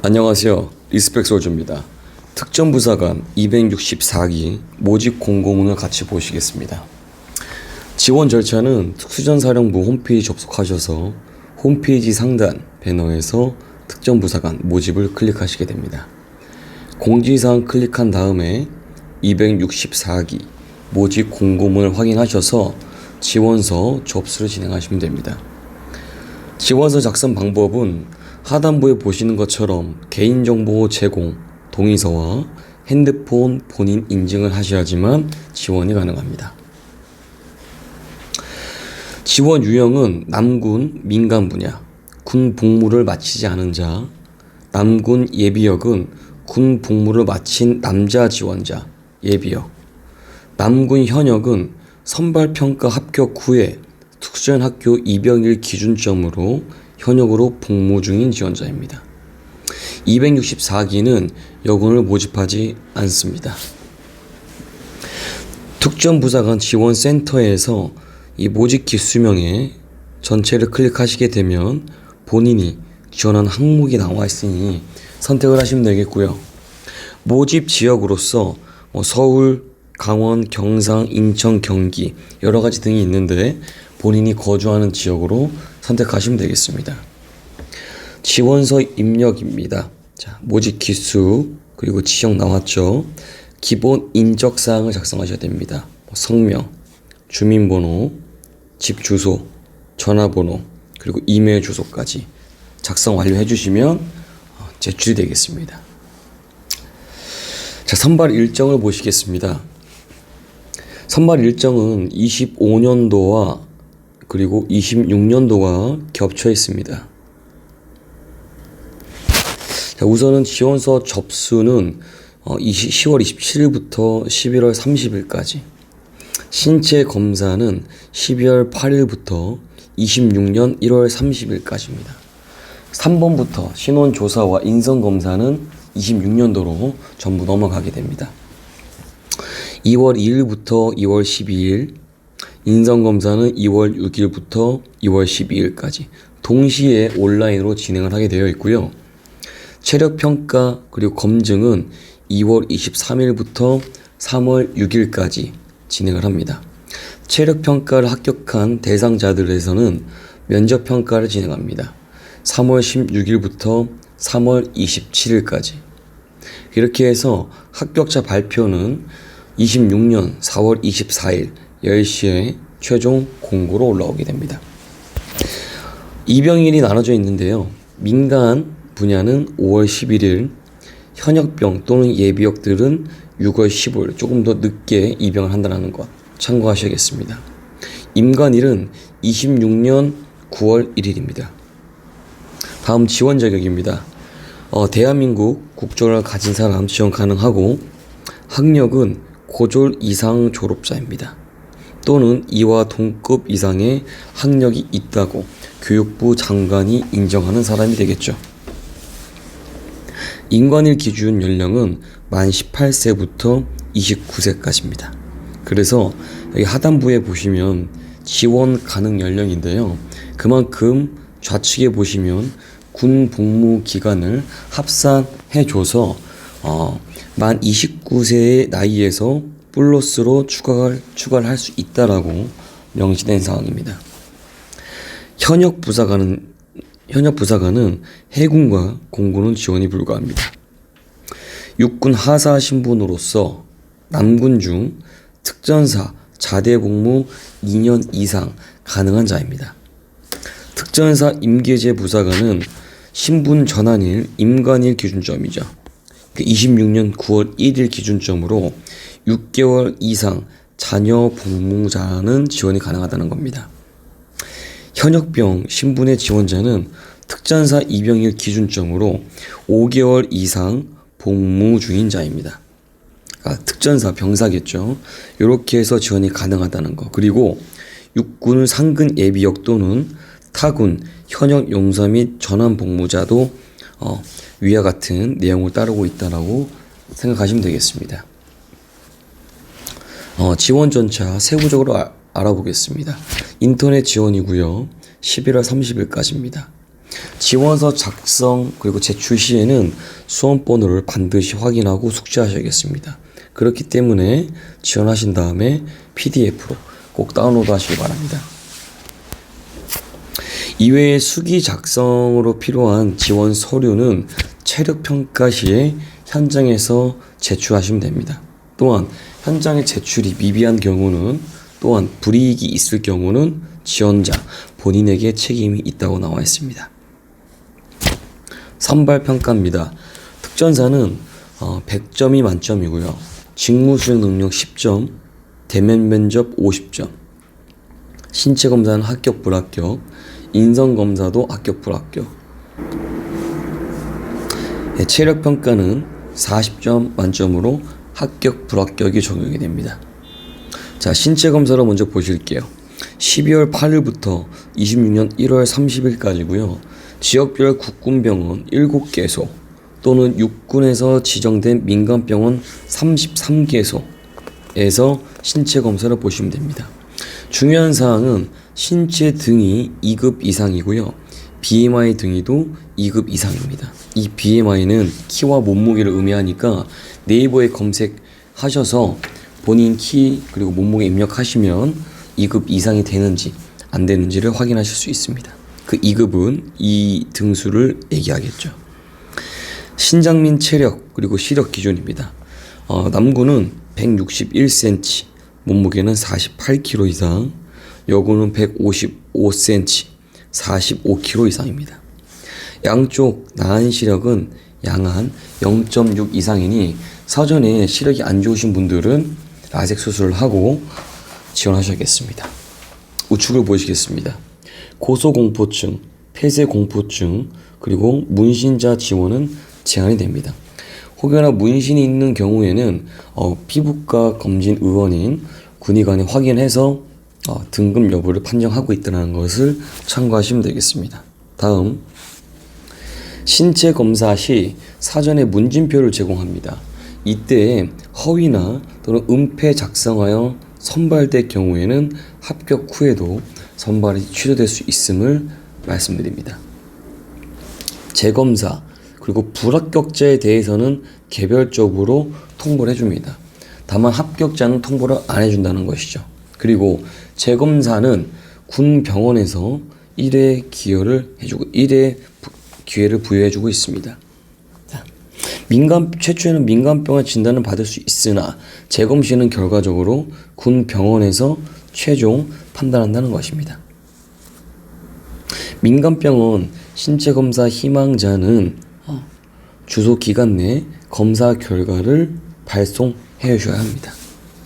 안녕하세요. 리스펙 솔저입니다. 특전부사관 264기 모집 공고문을 같이 보시겠습니다. 지원 절차는 특수전사령부 홈페이지 접속하셔서 홈페이지 상단 배너에서 특전부사관 모집을 클릭하시게 됩니다. 공지사항 클릭한 다음에 264기 모집 공고문을 확인하셔서 지원서 접수를 진행하시면 됩니다. 지원서 작성 방법은 하단부에 보시는 것처럼 개인정보 제공, 동의서와 핸드폰 본인 인증을 하셔야지만 지원이 가능합니다. 지원 유형은 남군 민간 분야, 군 복무를 마치지 않은 자, 남군 예비역은 군 복무를 마친 남자 지원자, 예비역, 남군 현역은 선발평가 합격 후에 특수전학교 입영일 기준점으로 현역으로 복무 중인 지원자입니다. 264기는 여군을 모집하지 않습니다. 특전부사관 지원센터에서 이 모집 기수명에 전체를 클릭하시게 되면 본인이 지원한 항목이 나와 있으니 선택을 하시면 되겠고요. 모집 지역으로서 서울, 강원, 경상, 인천, 경기 여러 가지 등이 있는데 본인이 거주하는 지역으로 선택하시면 되겠습니다. 지원서 입력입니다. 자, 모집 기수 그리고 지역 나왔죠. 기본 인적사항을 작성하셔야 됩니다. 성명, 주민번호, 집 주소, 전화번호 그리고 이메일 주소까지 작성 완료해 주시면 제출이 되겠습니다. 자, 선발 일정을 보시겠습니다. 선발 일정은 25년도와 그리고 26년도가 겹쳐 있습니다. 자, 우선은 지원서 접수는 10월 27일부터 11월 30일까지, 신체 검사는 12월 8일부터 26년 1월 30일까지입니다. 3번부터 신원조사와 인성검사는 26년도로 전부 넘어가게 됩니다. 2월 2일부터 2월 12일, 인성검사는 2월 6일부터 2월 12일까지 동시에 온라인으로 진행을 하게 되어 있고요. 체력평가 그리고 검증은 2월 23일부터 3월 6일까지 진행을 합니다. 체력평가를 합격한 대상자들에서는 면접평가를 진행합니다. 3월 16일부터 3월 27일까지. 이렇게 해서 합격자 발표는 26년 4월 24일 10시에 최종 공고로 올라오게 됩니다. 입영일이 나눠져 있는데요. 민간 분야는 5월 11일, 현역병 또는 예비역들은 6월 15일 조금 더 늦게 입영을 한다는 것 참고하셔야겠습니다. 임관일은 26년 9월 1일입니다. 다음 지원 자격입니다. 대한민국 국적을 가진 사람 지원 가능하고 학력은 고졸 이상 졸업자입니다. 또는 이와 동급 이상의 학력이 있다고 교육부 장관이 인정하는 사람이 되겠죠. 임관일 기준 연령은 만 18세부터 29세까지입니다. 그래서 여기 하단부에 보시면 지원 가능 연령인데요. 그만큼 좌측에 보시면 군 복무 기간을 합산해줘서 만 29세의 나이에서 플러스로 추가를 할 수 있다라고 명시된 사항입니다. 현역 부사관은 해군과 공군은 지원이 불가합니다. 육군 하사 신분으로서 남군 중 특전사 자대 복무 2년 이상 가능한 자입니다. 특전사 임계제 부사관은 신분 전환일 임관일 기준점이죠. 26년 9월 1일 기준점으로 6개월 이상 자녀 복무자는 지원이 가능하다는 겁니다. 현역병 신분의 지원자는 특전사 입영일 기준점으로 5개월 이상 복무 중인 자입니다. 특전사 병사겠죠. 이렇게 해서 지원이 가능하다는 거. 그리고 육군 상근 예비역 또는 타군 현역 용사 및 전환 복무자도 위와 같은 내용을 따르고 있다라고 생각하시면 되겠습니다. 지원 전차 세부적으로 알아보겠습니다. 인터넷 지원이고요. 11월 30일까지입니다. 지원서 작성 그리고 제출 시에는 수험 번호를 반드시 확인하고 숙지하셔야겠습니다. 그렇기 때문에 지원하신 다음에 PDF로 꼭 다운로드 하시기 바랍니다. 이외에 수기 작성으로 필요한 지원 서류는 체력 평가 시에 현장에서 제출하시면 됩니다. 또한 현장에 제출이 미비한 경우는 또한 불이익이 있을 경우는 지원자 본인에게 책임이 있다고 나와 있습니다. 선발평가입니다. 특전사는 100점이 만점이고요. 직무수행 능력 10점, 대면 면접 50점, 신체검사는 합격 불합격, 인성검사도 합격 불합격, 체력평가는 40점 만점으로 합격 불합격이 적용이 됩니다. 자, 신체검사로 먼저 보실게요. 12월 8일부터 26년 1월 30일까지고요. 지역별 국군병원 7개소 또는 육군에서 지정된 민간병원 33개소에서 신체검사를 보시면 됩니다. 중요한 사항은 신체 등이 2급 이상이고요. BMI 등이도 2급 이상입니다. 이 BMI는 키와 몸무게를 의미하니까 네이버에 검색하셔서 본인 키 그리고 몸무게 입력하시면 2급 이상이 되는지 안 되는지를 확인하실 수 있습니다. 그 2급은 이 등수를 얘기하겠죠. 신장민 체력 그리고 시력 기준입니다. 남군은 161cm, 몸무게는 48kg 이상, 여군은 155cm, 45kg 이상입니다. 양쪽 나한 시력은 양한 0.6 이상이니 사전에 시력이 안 좋으신 분들은 라섹 수술을 하고 지원하셔야겠습니다. 우측을 보시겠습니다. 고소공포증, 폐쇄공포증, 그리고 문신자 지원은 제한이 됩니다. 혹여나 문신이 있는 경우에는 피부과 검진 의원인 군의관이 확인해서 등급 여부를 판정하고 있다는 것을 참고하시면 되겠습니다. 다음, 신체 검사 시 사전에 문진표를 제공합니다. 이때 허위나 또는 은폐 작성하여 선발될 경우에는 합격 후에도 선발이 취소될 수 있음을 말씀드립니다. 재검사 그리고 불합격자에 대해서는 개별적으로 통보를 해줍니다. 다만 합격자는 통보를 안 해준다는 것이죠. 그리고 재검사는 군 병원에서 1회 기회를 부여해주고 있습니다. 최초에는 민간병원 진단을 받을 수 있으나 재검 시는 결과적으로 군 병원에서 최종 판단한다는 것입니다. 민간병원 신체검사 희망자는 주소 기간 내 검사 결과를 발송해 주셔야 합니다.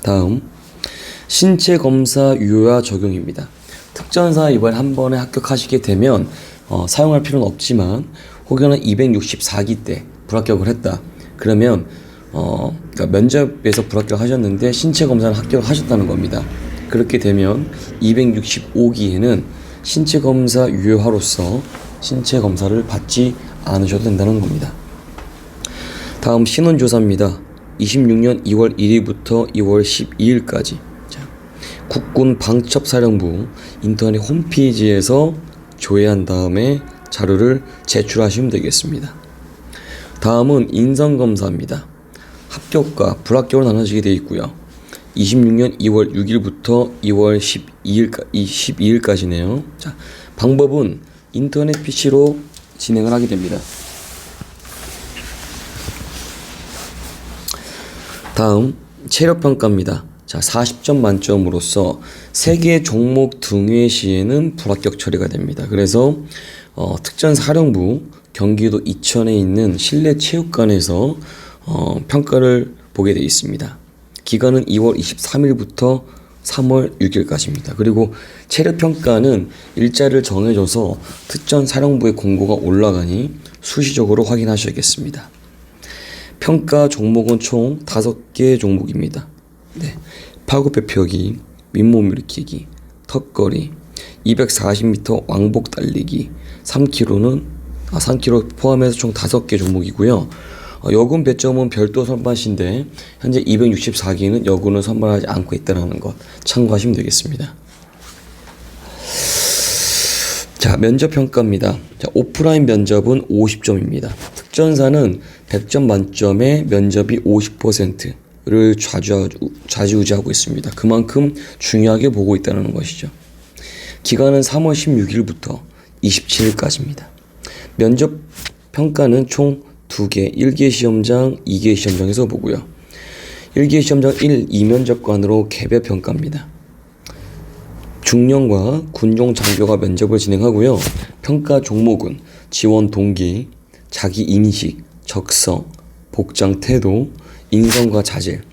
다음, 신체검사 유효화 적용입니다. 특전사 이번에 한 번에 합격하시게 되면 사용할 필요는 없지만 혹여나 264기 때 불합격을 했다. 그러면 그러니까 면접에서 불합격하셨는데 신체검사는 합격을 하셨다는 겁니다. 그렇게 되면 265기에는 신체검사 유효화로서 신체검사를 받지 않으셔도 된다는 겁니다. 다음 신원조사입니다. 26년 2월 1일부터 2월 12일까지 국군 방첩사령부 인터넷 홈페이지에서 조회한 다음에 자료를 제출하시면 되겠습니다. 다음은 인성검사입니다. 합격과 불합격으로 나눠지게 되어 있고요. 26년 2월 6일부터 2월 12일까지네요. 자, 방법은 인터넷 PC로 진행을 하게 됩니다. 다음 체력평가입니다. 자, 40점 만점으로서 3개 종목 등회 시에는 불합격 처리가 됩니다. 그래서 특전사령부 경기도 이천에 있는 실내체육관에서 평가를 보게 되어 있습니다. 기간은 2월 23일부터 3월 6일까지입니다. 그리고 체력평가는 일자를 정해줘서 특전사령부의 공고가 올라가니 수시적으로 확인하셔야겠습니다. 평가 종목은 총 5개 종목입니다. 네. 팔굽혀 펴기, 윗몸 일으키기, 턱걸이, 240m 왕복 달리기, 3km 포함해서 총 5개 종목이고요. 여군 배점은 별도 선발시인데 현재 264기는 여군을 선발하지 않고 있다는 것 참고하시면 되겠습니다. 자, 면접 평가입니다. 자, 오프라인 면접은 50점입니다. 특전사는 100점 만점에 면접이 50%를 좌지우지하고 있습니다. 그만큼 중요하게 보고 있다는 것이죠. 기간은 3월 16일부터 27일까지입니다. 면접 평가는 총 2개, 1개 시험장, 2개 시험장에서 보고요. 1개 시험장 1, 2면접관으로 개별 평가입니다. 중령과 군종 장교가 면접을 진행하고요. 평가 종목은 지원 동기, 자기 인식, 적성, 복장 태도, 인성과 자질.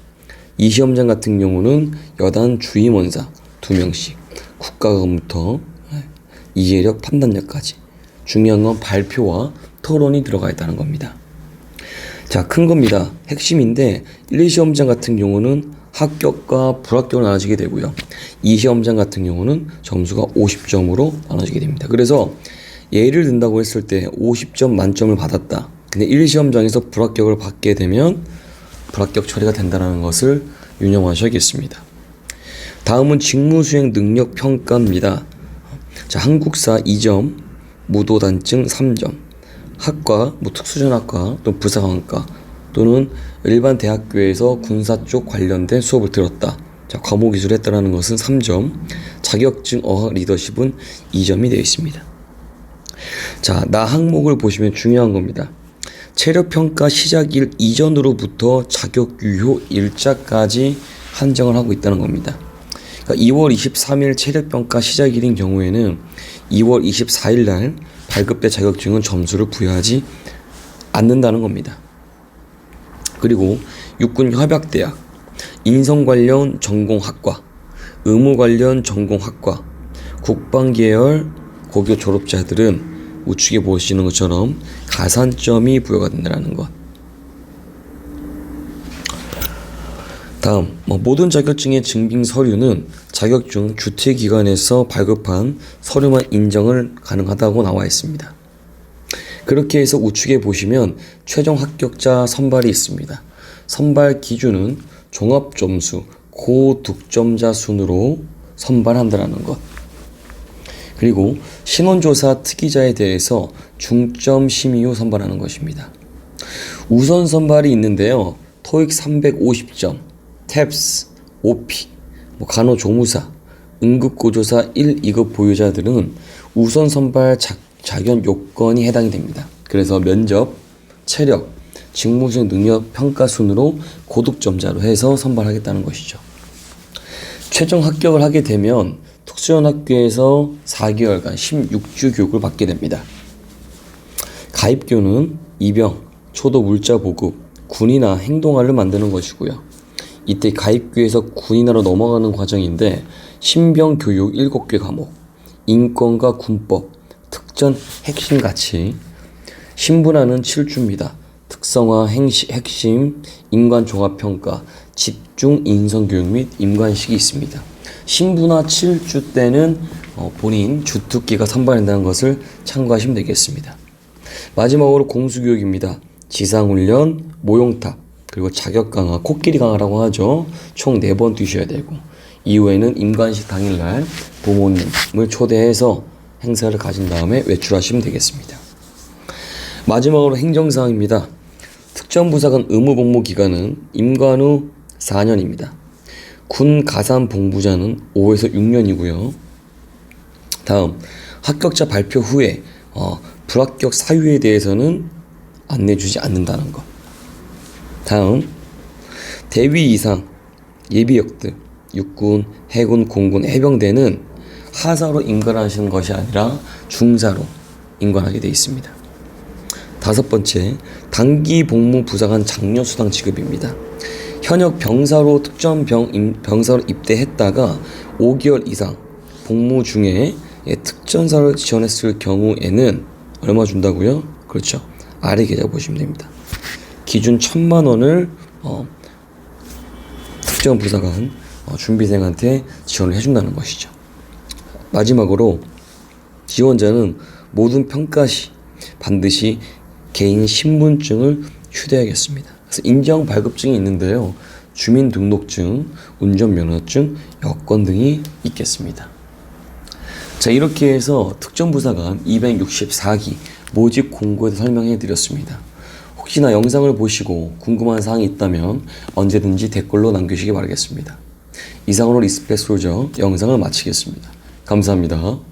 이 시험장 같은 경우는 여단 주임원사 2명씩, 국가검부터 이해력, 판단력까지. 중요한 건 발표와 토론이 들어가 있다는 겁니다. 자, 큰 겁니다. 핵심인데 1, 2시험장 같은 경우는 합격과 불합격으로 나눠지게 되고요. 2시험장 같은 경우는 점수가 50점으로 나눠지게 됩니다. 그래서 예를 든다고 했을 때 50점 만점을 받았다. 근데 1시험장에서 불합격을 받게 되면 불합격 처리가 된다는 것을 유념하셔야겠습니다. 다음은 직무수행 능력 평가입니다. 자, 한국사 2점, 무도단증 3점, 학과, 특수전학과 또는 부사관과 또는 일반 대학교에서 군사 쪽 관련된 수업을 들었다. 자, 과목 이수를 했다는 것은 3점, 자격증 어학 리더십은 2점이 되어 있습니다. 자, 나 항목을 보시면 중요한 겁니다. 체력평가 시작일 이전으로부터 자격 유효 일자까지 한정을 하고 있다는 겁니다. 그러니까 2월 23일 체력평가 시작일인 경우에는 2월 24일 날 발급대 자격증은 점수를 부여하지 않는다는 겁니다. 그리고 육군 협약대학, 인성 관련 전공학과, 의무 관련 전공학과, 국방계열 고교 졸업자들은 우측에 보시는 것처럼 가산점이 부여가 된다는 것. 다음, 모든 자격증의 증빙 서류는 자격증 주최기관에서 발급한 서류만 인정을 가능하다고 나와 있습니다. 그렇게 해서 우측에 보시면 최종 합격자 선발이 있습니다. 선발 기준은 종합점수 고득점자 순으로 선발한다는 것. 그리고 신원조사 특기자에 대해서 중점 심의 후 선발하는 것입니다. 우선 선발이 있는데요. 토익 350점, 탭스, OP, 간호조무사, 응급구조사 1, 2급 보유자들은 우선 선발 자격 요건이 해당이 됩니다. 그래서 면접, 체력, 직무수행 능력 평가 순으로 고득점자로 해서 선발하겠다는 것이죠. 최종 합격을 하게 되면 특수연학교에서 4개월간 16주 교육을 받게 됩니다. 가입교는 입영, 초도 물자 보급, 군인화, 행동화를 만드는 것이고요. 이때 가입교에서 군인화로 넘어가는 과정인데 신병 교육 7개 과목, 인권과 군법, 특전 핵심 가치, 신분화는 7주입니다. 특성화, 핵심, 인간 종합평가, 집중 인성교육 및 임관식이 있습니다. 신분화 7주 때는 본인 주특기가 선발된다는 것을 참고하시면 되겠습니다. 마지막으로 공수교육입니다. 지상훈련, 모용탑, 그리고 자격 강화, 코끼리 강화라고 하죠. 총 4번 뛰셔야 되고, 이후에는 임관식 당일날 부모님을 초대해서 행사를 가진 다음에 외출하시면 되겠습니다. 마지막으로 행정사항입니다. 특전부사관 의무복무 기간은 임관 후 4년입니다. 군 가산 복무자는 5에서 6년이고요. 다음, 합격자 발표 후에 불합격 사유에 대해서는 안내주지 않는다는 것. 다음, 대위 이상 예비역들, 육군, 해군, 공군, 해병대는 하사로 임관하시는 것이 아니라 중사로 임관하게 되어 있습니다. 5번째, 단기 복무 부사관 장려 수당 지급입니다. 현역 병사로 특전 병사로 입대했다가 5개월 이상 복무 중에 특전사를 지원했을 경우에는 얼마 준다고요? 그렇죠. 아래 계좌 보시면 됩니다. 기준 1,000만 원을 특전 부사관 준비생한테 지원을 해준다는 것이죠. 마지막으로 지원자는 모든 평가 시 반드시 개인 신분증을 휴대하겠습니다. 그래서 인정 발급증이 있는데요. 주민등록증, 운전면허증, 여권 등이 있겠습니다. 자, 이렇게 해서 특정부사관 264기 모집 공고에 대해서 설명해 드렸습니다. 혹시나 영상을 보시고 궁금한 사항이 있다면 언제든지 댓글로 남겨주시기 바라겠습니다. 이상으로 리스펙 솔저 영상을 마치겠습니다. 감사합니다.